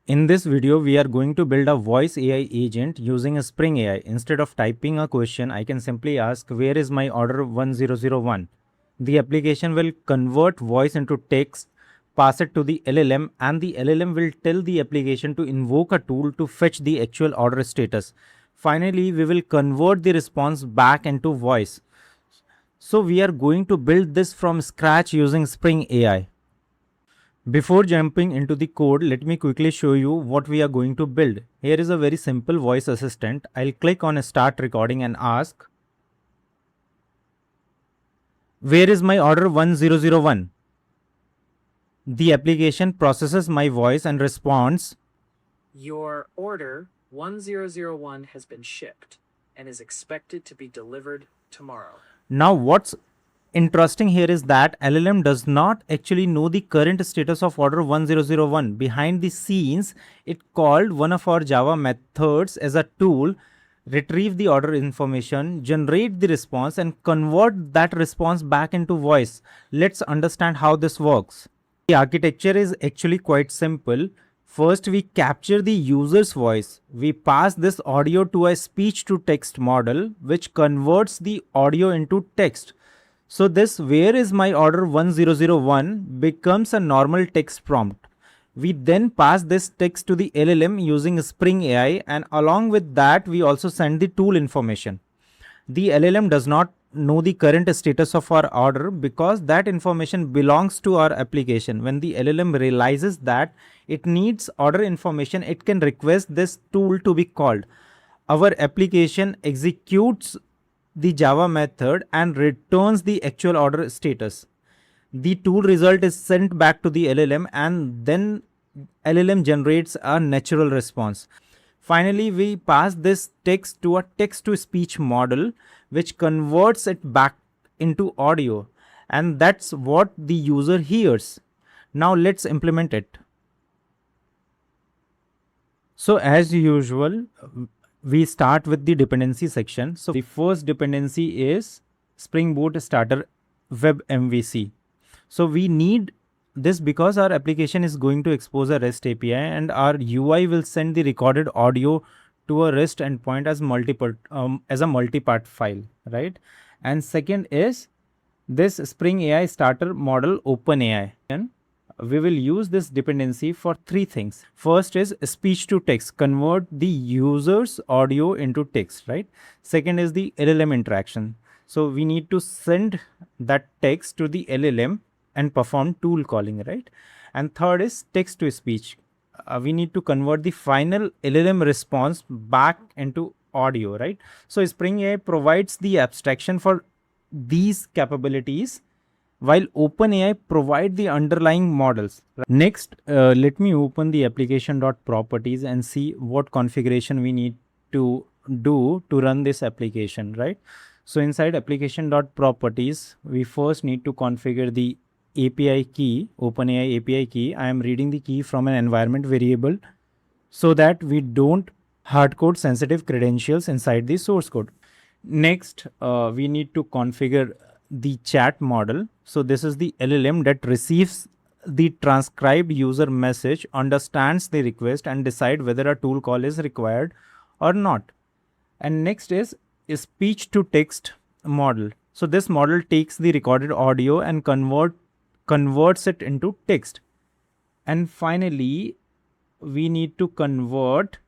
In this video, we are going to build a voice AI agent using a Spring AI. Instead of typing a question, I can simply ask, where is my order 1001? The application will convert voice into text, pass it to the LLM, and the LLM will tell the application to invoke a tool to fetch the actual order status. Finally, we will convert the response back into voice. So we are going to build this from scratch using Spring AI. Before jumping into the code, let me quickly show you what we are going to build. Here is a very simple voice assistant. I'll click on start recording and ask, where is my order 1001? The application processes my voice and responds, Your order 1001 has been shipped and is expected to be delivered tomorrow. Now what's interesting here is that LLM does not actually know the current status of order 1001. Behind the scenes, it called one of our Java methods as a tool, retrieve the order information, generate the response, and convert that response back into voice. Let's understand how this works. The architecture is actually quite simple. First, we capture the user's voice. We pass this audio to a speech to text model, which converts the audio into text. So this where is my order 1001 becomes a normal text prompt. We then pass this text to the LLM using Spring AI, and along with that we also send the tool information. The LLM does not know the current status of our order because that information belongs to our application. When the LLM realizes that it needs order information, it can request this tool to be called. Our application executes the Java method and returns the actual order status. The tool result is sent back to the LLM, and then LLM generates a natural response. Finally, we pass this text to a text to speech model, which converts it back into audio, and that's what the user hears. Now let's implement it. So as usual, we start with the dependency section. So the first dependency is Spring Boot Starter Web MVC. So we need this because our application is going to expose a REST API, and our UI will send the recorded audio to a REST endpoint as a multi-part file, right? And second is this Spring AI starter model OpenAI. We will use this dependency for three things. First is speech to text, convert the user's audio into text, right? Second is the LLM interaction. So we need to send that text to the LLM and perform tool calling, right? And third is text to speech. We need to convert the final LLM response back into audio, right? So Spring AI provides the abstraction for these capabilities, while OpenAI provide the underlying models. Next, let me open the application.properties and see what configuration we need to do to run this application, right? So inside application.properties, we first need to configure the API key, OpenAI API key. I am reading the key from an environment variable so that we don't hardcode sensitive credentials inside the source code. Next, we need to configure the chat model. So this is the LLM that receives the transcribed user message, understands the request, and decide whether a tool call is required or not. And next is a speech to text model. So this model takes the recorded audio and converts it into text. And finally, we need to convert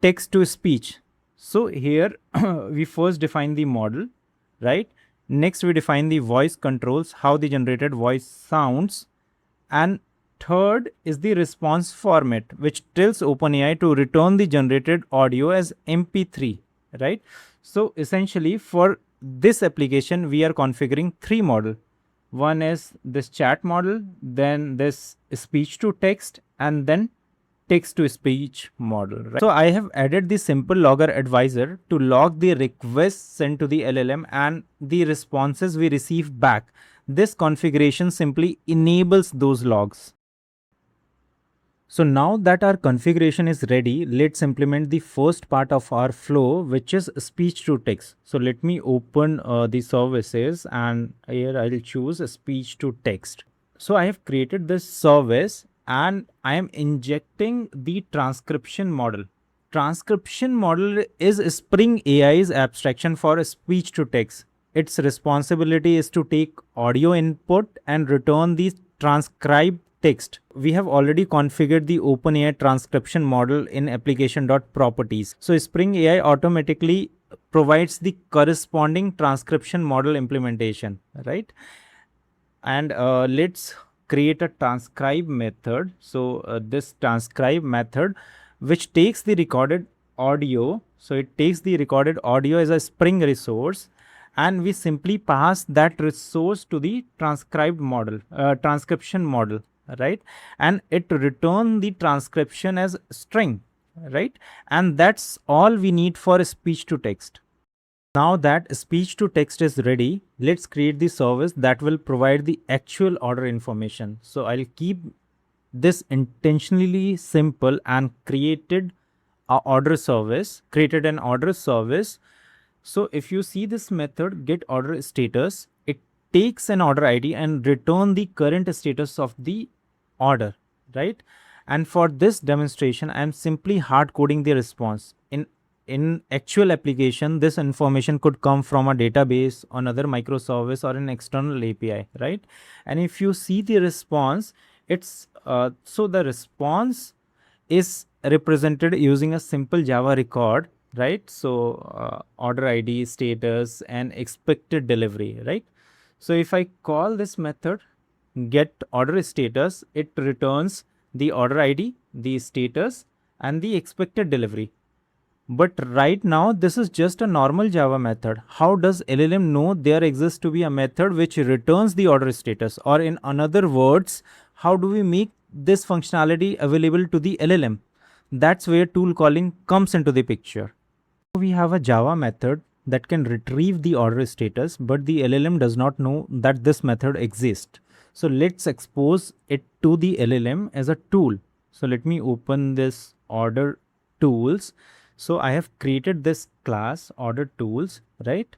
text to speech. So here we first define the model, right? Next, we define the voice controls, how the generated voice sounds. And third is the response format, which tells OpenAI to return the generated audio as MP3, right? So essentially for this application, we are configuring three models. One is this chat model, then this speech to text, and then text to speech model, right? So I have added the simple logger advisor to log the requests sent to the LLM and the responses we receive back. This configuration simply enables those logs. So now that our configuration is ready, let's implement the first part of our flow, which is speech to text. So let me open the services, and here I'll choose speech to text. So I have created this service, and I am injecting the transcription model. Transcription model is Spring AI's abstraction for speech to text. Its responsibility is to take audio input and return the transcribed text. We have already configured the OpenAI transcription model in application.properties. So Spring AI automatically provides the corresponding transcription model implementation, right? And let's create a transcribe method. So this transcribe method which takes the recorded audio, so it takes the recorded audio as a Spring resource, and we simply pass that resource to the transcribed model, transcription model, right? And it return the transcription as string, right? And that's all we need for speech to text. Now that speech to text is ready, let's create the service that will provide the actual order information. So I'll keep this intentionally simple and created an order service. So if you see this method get order status, it takes an order ID and return the current status of the order, right? And for this demonstration, I am simply hard coding the response. In actual application, this information could come from a database, another microservice, or an external API, right? And if you see the response, it's so the response is represented using a simple Java record, right? So order ID, status, and expected delivery, right? So if I call this method get order status, it returns the order ID, the status, and the expected delivery. But right now, this is just a normal Java method. How does LLM know there exists to be a method which returns the order status? Or in other words, how do we make this functionality available to the LLM? That's where tool calling comes into the picture. We have a Java method that can retrieve the order status, but the LLM does not know that this method exists. So let's expose it to the LLM as a tool. So let me open this order tools. So I have created this class order tools, right?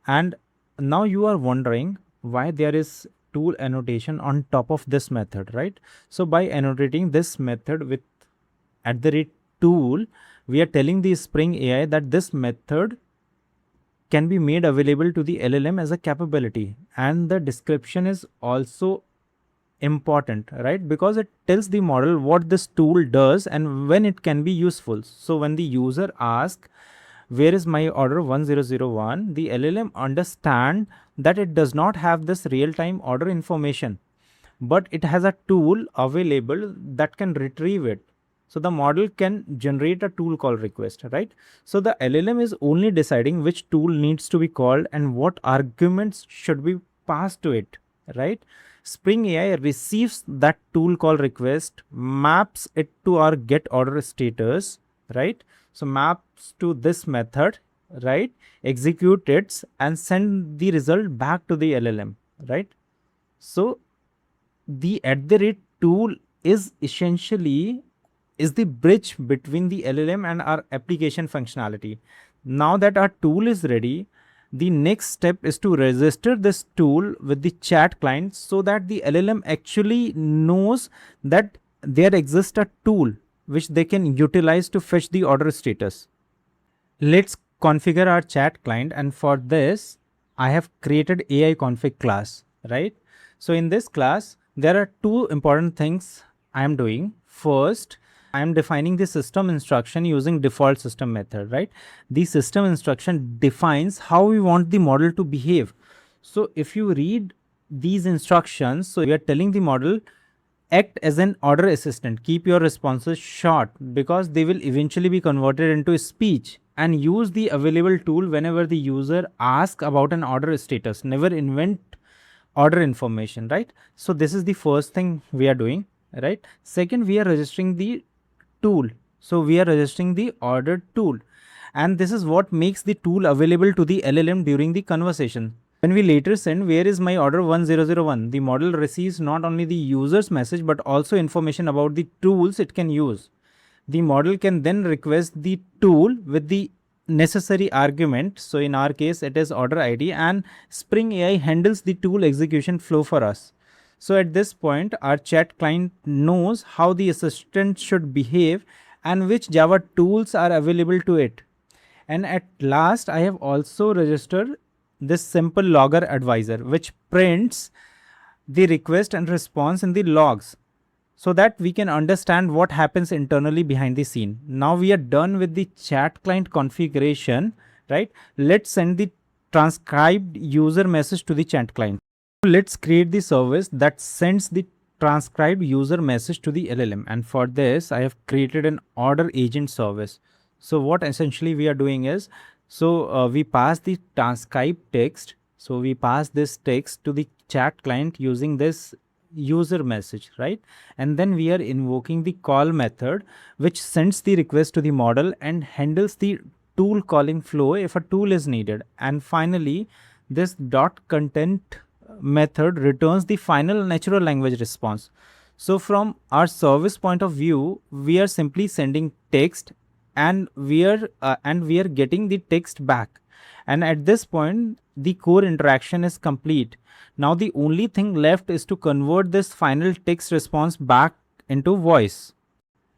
And now you are wondering why there is tool annotation on top of this method, right? So by annotating this method with @tool, we are telling the Spring AI that this method can be made available to the LLM as a capability. And the description is also important, right? Because it tells the model what this tool does and when it can be useful. So when the user asks, where is my order 1001, the LLM understand that it does not have this real-time order information, but it has a tool available that can retrieve it. So the model can generate a tool call request, right? So the LLM is only deciding which tool needs to be called and what arguments should be passed to it, right? Spring AI receives that tool call request, maps it to our get order status, right? So maps to this method, right? Execute it and send the result back to the LLM, right? So the @tool is essentially is the bridge between the LLM and our application functionality. Now that our tool is ready, the next step is to register this tool with the chat client so that the LLM actually knows that there exists a tool which they can utilize to fetch the order status. Let's configure our chat client, and for this I have created AI config class, right? So in this class there are two important things I am doing. First, I am defining the system instruction using default system method, right? The system instruction defines how we want the model to behave. So if you read these instructions, so we are telling the model act as an order assistant, keep your responses short because they will eventually be converted into speech, and use the available tool whenever the user asks about an order status. Never invent order information, right? So this is the first thing we are doing, right? Second, we are registering the tool. So we are registering the order tool, and this is what makes the tool available to the LLM during the conversation. When we later send where is my order 1001, the model receives not only the user's message but also information about the tools it can use. The model can then request the tool with the necessary argument. So in our case, it is order ID, and Spring AI handles the tool execution flow for us. So at this point, our chat client knows how the assistant should behave and which Java tools are available to it. And at last, I have also registered this simple logger advisor, which prints the request and response in the logs so that we can understand what happens internally behind the scene. Now we are done with the chat client configuration, right? Let's send the transcribed user message to the chat client. Let's create the service that sends the transcribed user message to the LLM. And for this, I have created an order agent service. So what essentially we are doing is, we pass the transcribed text. So we pass this text to the chat client using this user message, right? And then we are invoking the call method, which sends the request to the model and handles the tool calling flow if a tool is needed. And finally, this dot content method returns the final natural language response. So from our service point of view, we are simply sending text, and we are getting the text back. And at this point, the core interaction is complete. Now the only thing left is to convert this final text response back into voice.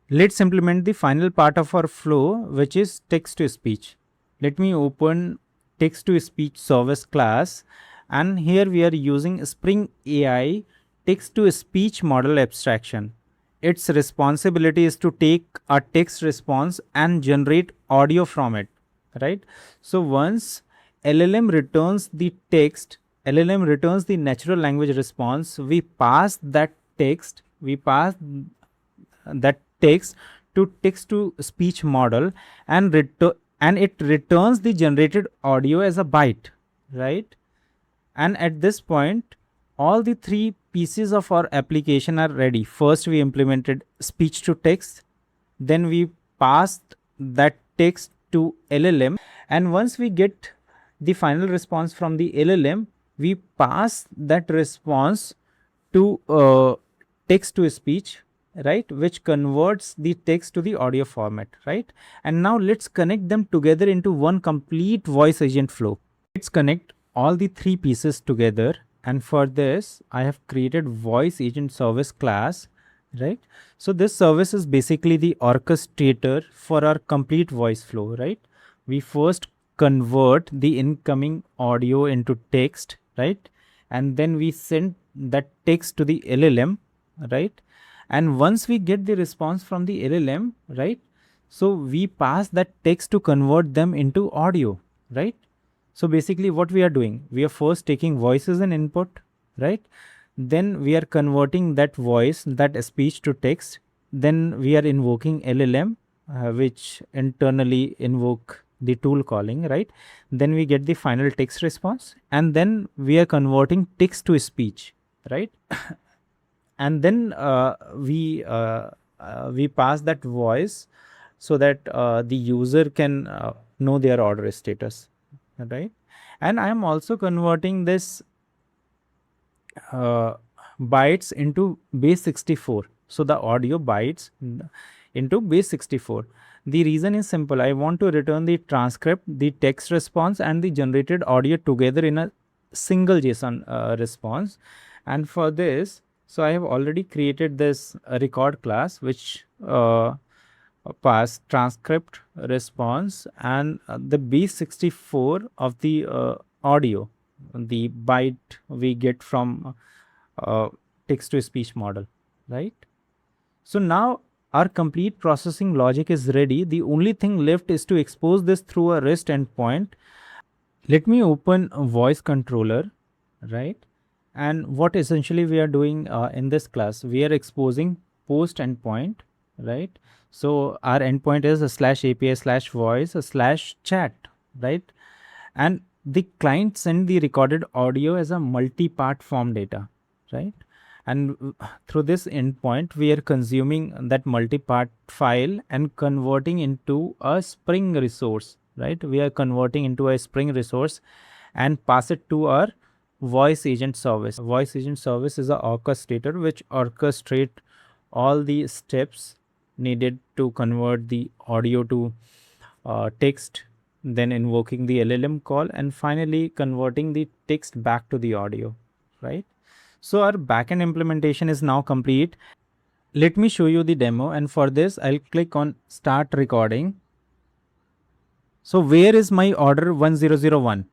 Let's implement the final part of our flow, which is text to speech. Let me open text to speech service class, and here we are using Spring AI text to speech model abstraction. Its responsibility is to take a text response and generate audio from it, right? So once LLM returns the text, LLM returns the natural language response, we pass that text to speech model, and it returns the generated audio as a byte, right? And at this point, all the three pieces of our application are ready. First, we implemented speech to text, then we passed that text to LLM, and once we get the final response from the LLM, we pass that response to text to speech, right, which converts the text to the audio format, right? And now let's connect them together into one complete voice agent flow. Let's connect all the three pieces together, and for this I have created voice agent service class, right? So this service is basically the orchestrator for our complete voice flow, right? We first convert the incoming audio into text, right? And then we send that text to the LLM, right? And once we get the response from the LLM, right, so we pass that text to convert them into audio, right? So basically what we are doing, we are first taking voice as an input, right? Then we are converting that voice, that speech to text. Then we are invoking LLM, which internally invoke the tool calling, right? Then we get the final text response, and then we are converting text to speech, right? And then we pass that voice so that the user can know their order status, right? And I am also converting this bytes into base 64, so the audio bytes into base 64. The reason is simple. I want to return the transcript, the text response, and the generated audio together in a single JSON response. And for this, so I have already created this record class, which pass transcript response and the base 64 of the audio, the byte we get from text to speech model, right? So now our complete processing logic is ready. The only thing left is to expose this through a REST endpoint. Let me open a voice controller, right? And what essentially we are doing in this class, we are exposing post endpoint, right? So our endpoint is a slash API slash voice a slash chat, right? And the client send the recorded audio as a multi-part form data, right? And through this endpoint, we are consuming that multi-part file and converting into a Spring resource, right? We are converting into a Spring resource and pass it to our voice agent service. Voice agent service is a orchestrator which orchestrate all the steps needed to convert the audio to text, then invoking the LLM call, and finally converting the text back to the audio, right? So our backend implementation is now complete. Let me show you the demo, and for this I'll click on start recording. So where is my order 1001?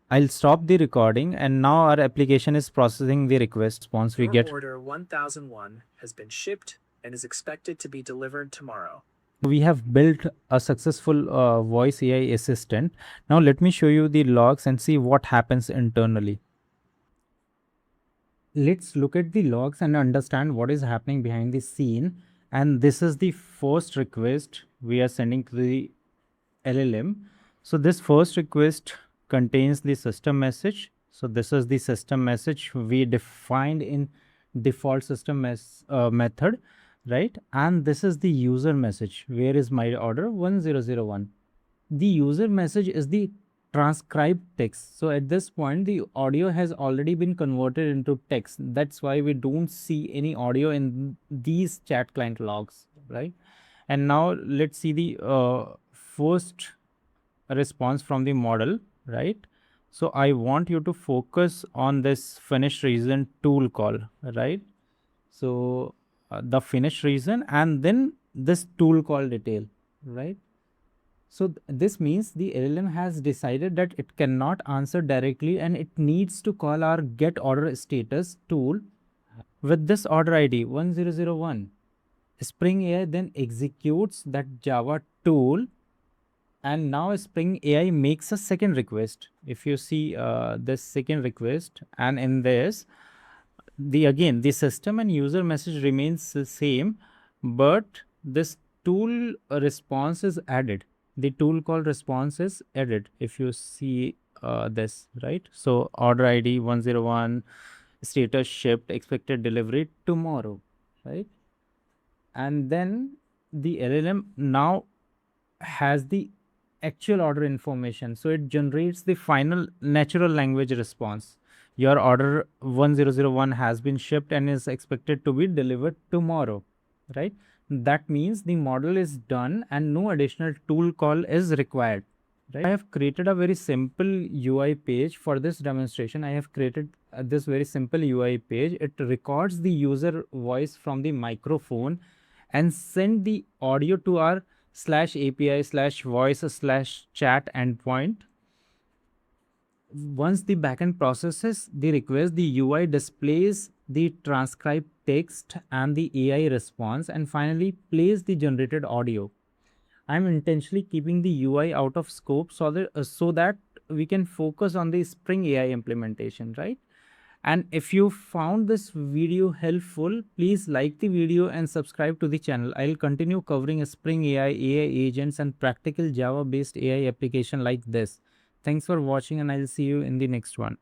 I'll stop the recording, and now our application is processing the request response we Your get. order 1001 has been shipped and is expected to be delivered tomorrow. We have built a successful voice AI assistant. Now let me show you the logs and see what happens internally. Let's look at the logs and understand what is happening behind the scene. And this is the first request we are sending to the LLM. So this first request contains the system message. So this is the system message we defined in default system method, right? And this is the user message. Where is my order 1001? The user message is the transcribed text. So at this point, the audio has already been converted into text. That's why we don't see any audio in these chat client logs, right? And now let's see the first response from the model, right? So I want you to focus on this finish reason tool call, right? So the finish reason and then this tool call detail, right? So this means the LLM has decided that it cannot answer directly and it needs to call our get order status tool with this order ID 1001. Spring AI then executes that Java tool, and now Spring AI makes a second request. If you see this second request, and in this, the system and user message remains the same, but this tool response is added. The tool call response is added. If you see this, right? So order ID 101, status shipped, expected delivery tomorrow, right? And then the LLM now has the actual order information. So it generates the final natural language response. Your order 1001 has been shipped and is expected to be delivered tomorrow, right? That means the model is done and no additional tool call is required. Right? I have created a very simple UI page for this demonstration. I have created this very simple UI page. It records the user voice from the microphone and send the audio to our slash API slash voice slash chat endpoint. Once the backend processes the request, the UI displays the transcribed text and the AI response and finally plays the generated audio. I'm intentionally keeping the UI out of scope so that we can focus on the Spring AI implementation, right? And if you found this video helpful, please like the video and subscribe to the channel. I'll continue covering Spring AI, AI agents, and practical Java based AI application like this. Thanks for watching, and I'll see you in the next one.